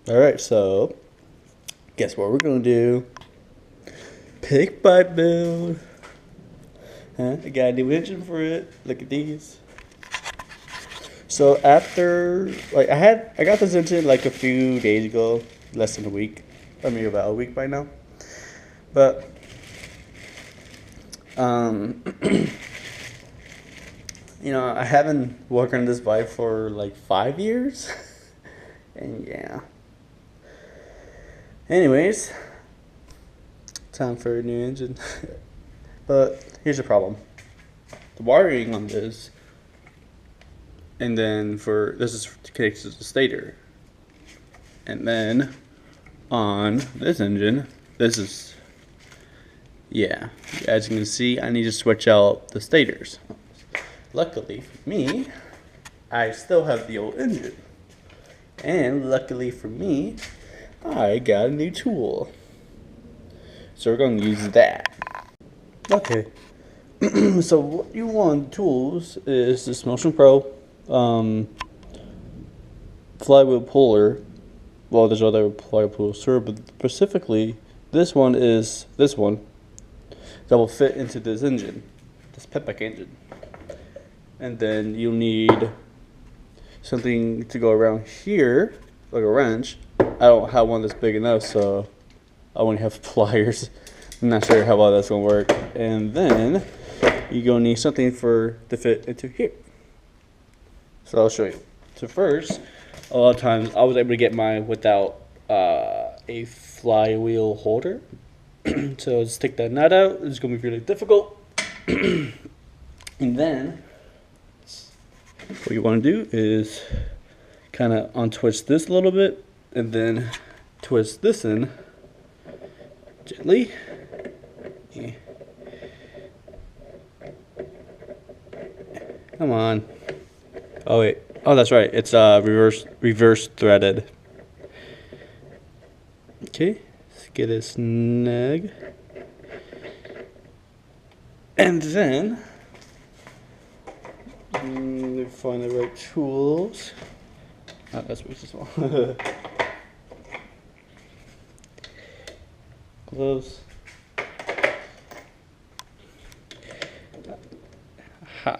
Alright, so guess what we're gonna do? Pick bike build. I got a new engine for it. Look at these. So after I got this engine like a few days ago, less than a week. I mean about a week by now. But you know, I haven't worked on this bike for like 5 years. And yeah. Anyways, time for a new engine. But here's the problem. The wiring on this, and then this is connected to the stator. And then on this engine, this is, yeah, as you can see, I need to switch out the stators. Luckily for me, I still have the old engine. And luckily for me, I got a new tool. So we're going to use that. Okay. So what you want tools is this Motion Pro flywheel puller. Well, there's other flywheel pullers too, but specifically this one that will fit into this engine, this petback engine. And then you'll need something to go around here, like a wrench. I don't have one that's big enough, so I only have pliers. I'm not sure how well that's gonna work. And then you're gonna need something to fit into here. So I'll show you. So first, a lot of times I was able to get mine without a flywheel holder. So just take that nut out. It's gonna be really difficult. And then what you want to do is kind of untwist this a little bit, and then twist this in gently. Come on. Oh wait. Oh, that's right. It's reverse threaded. Okay. Let's get it snug. And then find the right tools. Oh, that's way too small. Gloves. Ha.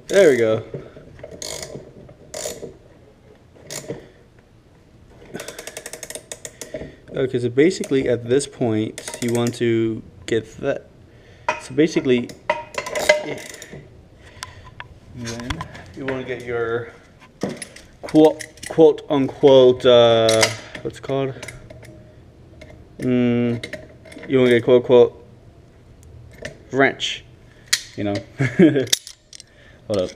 There we go. Okay, so basically at this point you want to get that. So basically, then you want to get your quote unquote what's it called? You want to get quote unquote wrench, you know. Hold up.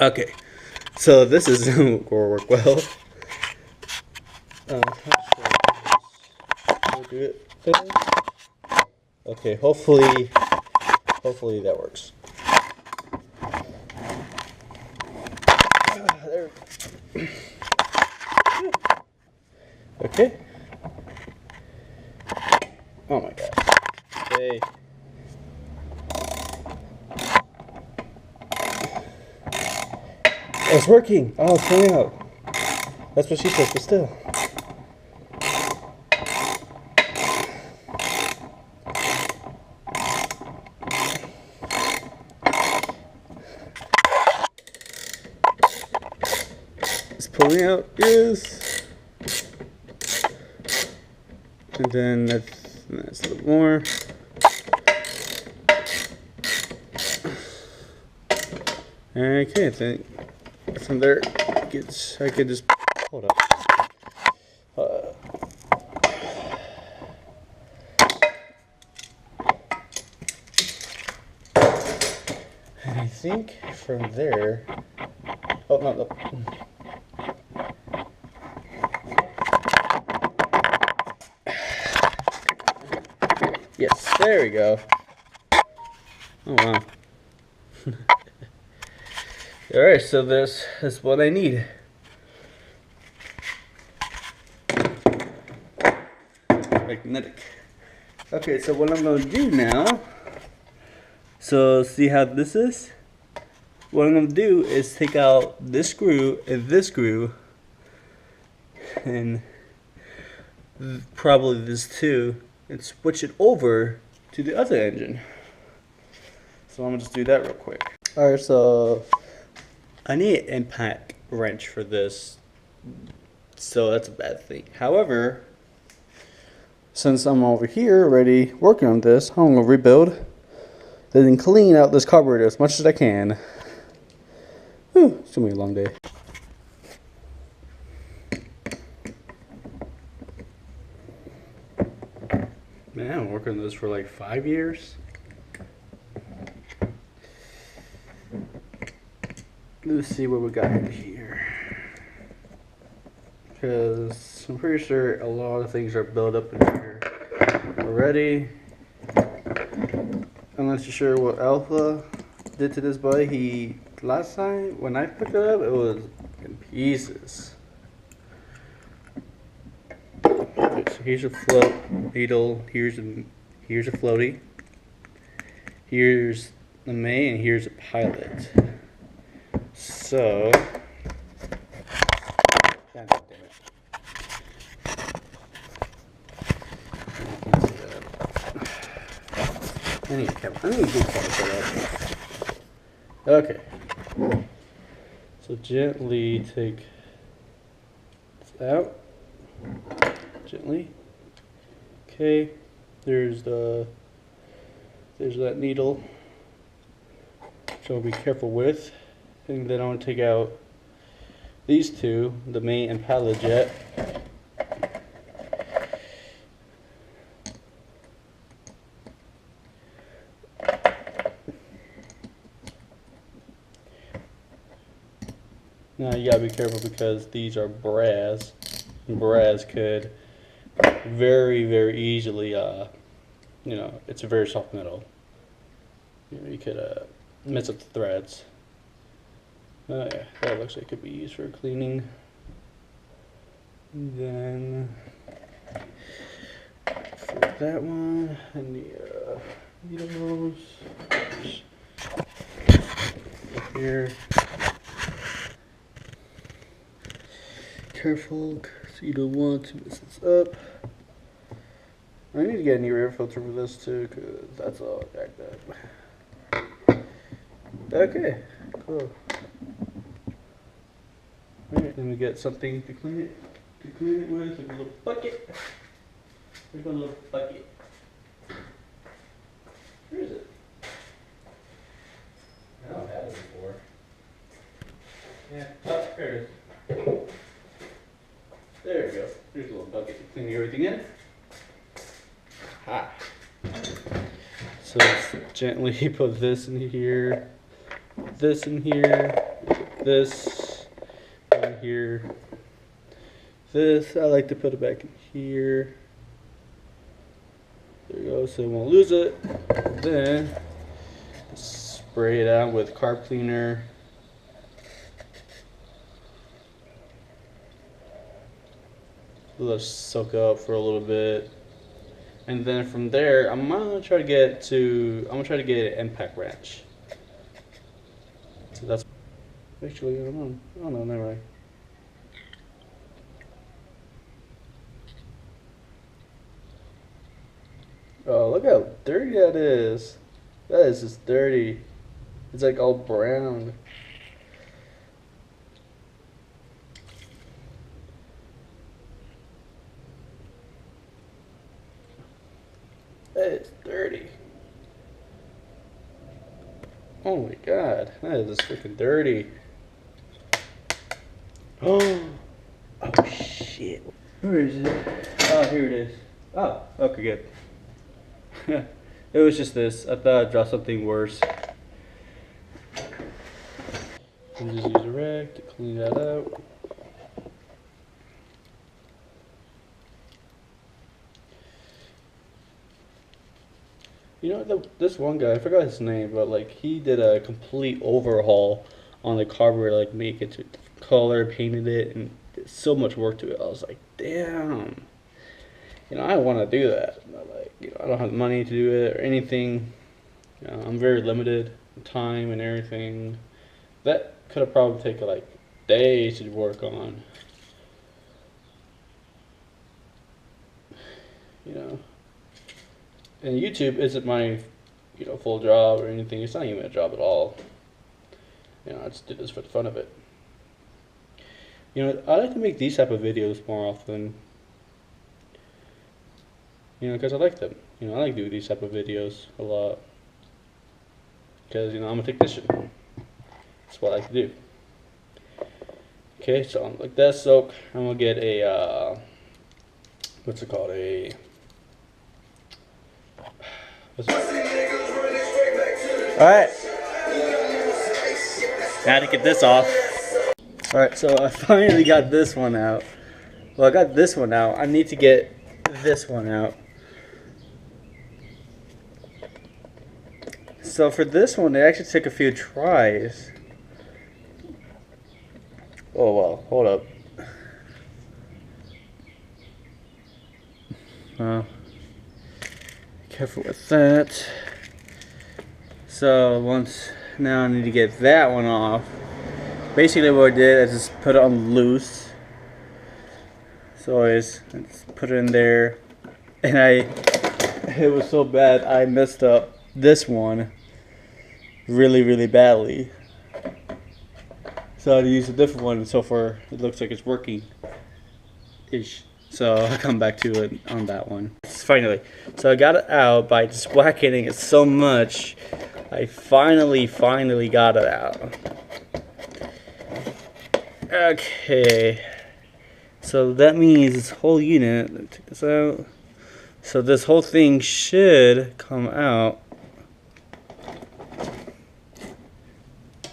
Okay, so this is going to work well. Do it. Okay, hopefully that works. There. Okay. Oh my god. Okay. Oh, it's working. Oh, it's coming out. That's what she said, but still. It's pulling out, yes. And then that's a little more. Okay, I think from there I could just hold up. And I think from there, oh no, Yes, there we go. Oh wow. Alright, so this is what I need. Magnetic. Okay, so what I'm going to do now, so see how this is? What I'm going to do is take out this screw and probably this too, and switch it over to the other engine. So I'm going to just do that real quick. Alright, so I need an impact wrench for this, so that's a bad thing. However, since I'm over here already working on this, I'm going to rebuild, then clean out this carburetor as much as I can. Whew, it's going to be a long day. Man, I'm working on this for like 5 years. Let's see what we got here. Because I'm pretty sure a lot of things are built up in here already. I'm not too sure what Alpha did to this bike. Last time when I picked it up, it was in pieces. Okay, so here's a float needle. Here's a floaty. Here's the main, and here's a pilot. So, God damn it. I need a good camera set up. Okay. So gently take this out. Gently. Okay. There's that needle. So be careful with. And then I want to take out these two, the main and pilot jet. Now you gotta be careful because these are brass. Brass could very, very easily, it's a very soft metal. You could mess up the threads. Oh yeah, that looks like it could be used for cleaning. And then for that one, and the needles up here. Careful, because you don't want to mess this up. I need to get a new air filter for this too, because that's all jacked up. Okay, cool. Alright, then we get something to clean it with, like a little bucket. Here's my little bucket. Where is it? I don't have it before. Yeah, oh, here it is. There we go. Here's a little bucket to clean everything in. Ha! So let's gently put this in here, this in here, this in here, this. I like to put it back in here. There we go, so we won't lose it. Then spray it out with carb cleaner. Let it soak up for a little bit, and then from there, I'm gonna try to get an impact wrench. So that's actually I don't know, never mind. Oh, look how dirty that is. That is just dirty. It's like all brown. It's dirty. Oh my god, that is just freaking dirty. Oh shit. Where is it? Oh, here it is. Oh, okay, good. It was just this. I thought I'd draw something worse. And just use a rag to clean that out. You know, this one guy, I forgot his name, but like he did a complete overhaul on the carburetor, like make it to color, painted it, and did so much work to it. I was like, damn. You know, I want to do that, but like, you know, I don't have the money to do it or anything. You know, I'm very limited in time and everything. That could have probably taken like days to work on. You know, and YouTube isn't my, you know, full job or anything. It's not even a job at all. You know, I just did this for the fun of it. You know, I like to make these type of videos more often. You know, because I like them. You know, I like doing these type of videos a lot. Because, you know, I'm a technician. That's what I like to do. Okay, so I'm like that soak. I'm going to get a, what's it called? Alright. Now to get this off. Alright, so I finally got this one out. Well, I got this one out. I need to get this one out. So for this one, it actually took a few tries. Oh well, hold up. Careful with that. So now I need to get that one off. Basically what I did is just put it on loose. So I just put it in there, and it was so bad I messed up this one really badly. So I had to use a different one, and so far it looks like it's working ish. So I'll come back to it on that one. Finally, so I got it out by just whacking it so much. I finally got it out. Okay, so that means this whole unit, let me take this out. So this whole thing should come out.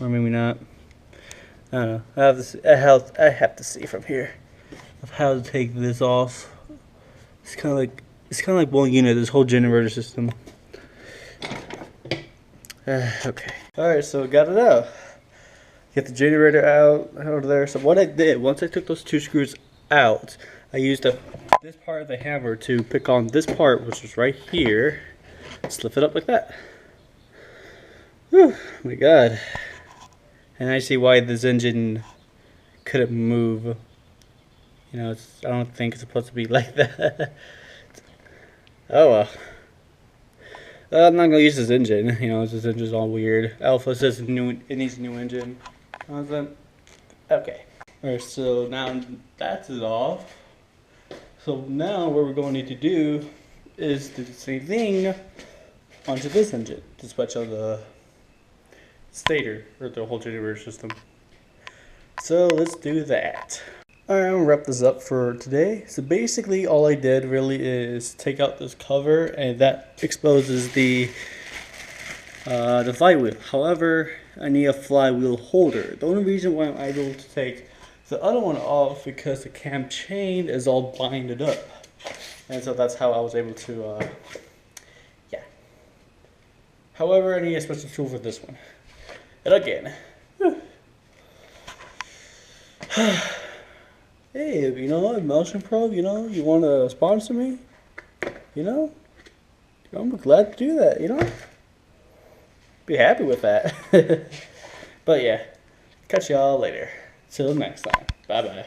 Or maybe not. I don't know. I have to see from here of how to take this off. It's kind of like one unit. This whole generator system. Okay. All right. So got it out. Get the generator out of there. So what I did once I took those two screws out, I used this part of the hammer to pick on this part, which is right here. Just lift it up like that. Whew, my God. And I see why this engine couldn't move. You know, I don't think it's supposed to be like that. Oh well. I'm not gonna use this engine. You know, this engine's all weird. Alpha says it needs a new engine. Okay. Alright, so now that's it off. So now what we're going to need to do is do the same thing onto this engine to switch on the stator, or the whole generator system. So let's do that. Alright, I'm gonna wrap this up for today. So basically all I did really is take out this cover, and that exposes the flywheel. However, I need a flywheel holder. The only reason why I'm able to take the other one off because the cam chain is all binded up, and so that's how I was able to yeah. However, I need a special tool for this one. And again, hey, you know, Motion Pro, you know, you want to sponsor me? You know, I'm glad to do that, you know? Be happy with that. But yeah, catch y'all later. Till next time. Bye-bye.